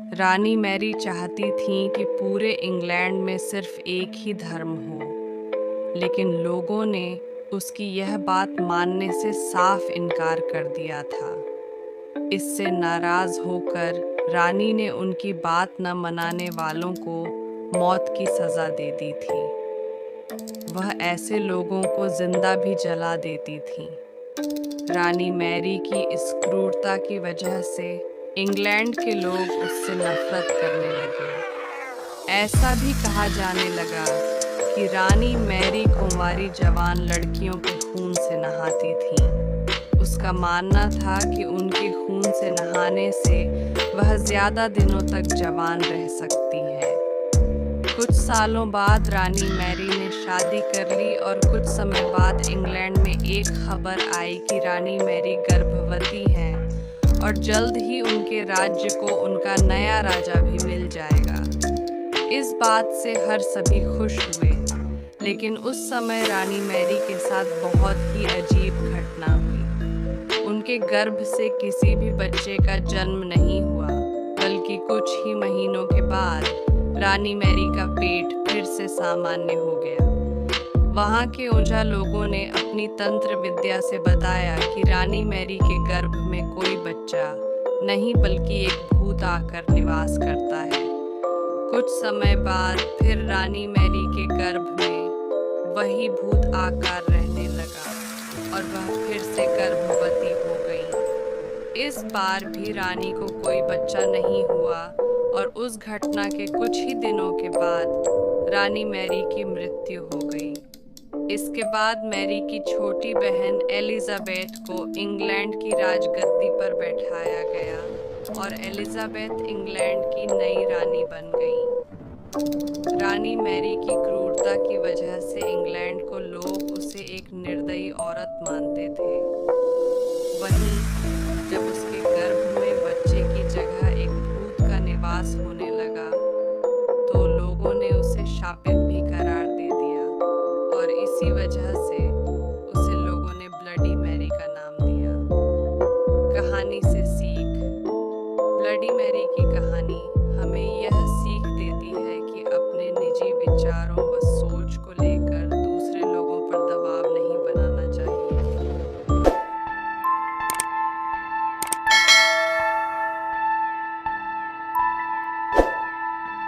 रानी Mary चाहती थीं कि पूरे इंग्लैंड में सिर्फ एक ही धर्म हो, लेकिन लोगों ने उसकी यह बात मानने से साफ इनकार कर दिया था। इससे नाराज होकर रानी ने उनकी बात न मनाने वालों को मौत की सज़ा दे दी थी। वह ऐसे लोगों को जिंदा भी जला देती थी। रानी मैरी की इस क्रूरता की वजह से इंग्लैंड के लोग उससे नफरत करने लगे। ऐसा भी कहा जाने लगा कि रानी मैरी कुंवारी जवान लड़कियों के खून से नहाती थी। उसका मानना था कि उनके खून से नहाने से वह ज़्यादा दिनों तक जवान रह सकती है। कुछ सालों बाद रानी मैरी ने शादी कर ली और कुछ समय बाद इंग्लैंड में एक खबर आई कि रानी मैरी गर्भवती हैं और जल्द ही उनके राज्य को उनका नया राजा भी मिल जाएगा। इस बात से हर सभी खुश हुए, लेकिन उस समय रानी मैरी के साथ बहुत ही अजीब घटना हुई। उनके गर्भ से किसी भी बच्चे का जन्म नहीं हुआ, बल्कि कुछ ही महीनों के बाद रानी मैरी का पेट फिर से सामान्य हो गया। वहाँ के ओझा लोगों ने अपनी तंत्र विद्या से बताया कि रानी मैरी के गर्भ में कोई बच्चा नहीं बल्कि एक भूत आकर निवास करता है। कुछ समय बाद फिर रानी मैरी के गर्भ में वही भूत आकार रहने लगा और वह फिर से गर्भवती हो गई। इस बार भी रानी को कोई बच्चा नहीं हुआ और उस घटना के कुछ ही दिनों के बाद रानी मैरी की मृत्यु हो गई। इसके बाद मैरी की छोटी बहन एलिजाबेथ को इंग्लैंड की राजगद्दी पर बैठाया गया और एलिजाबेथ इंग्लैंड की नई रानी बन गई। रानी मैरी की क्रूरता की वजह से इंग्लैंड को लोग उसे एक निर्दयी औरत मानते थे। वहीं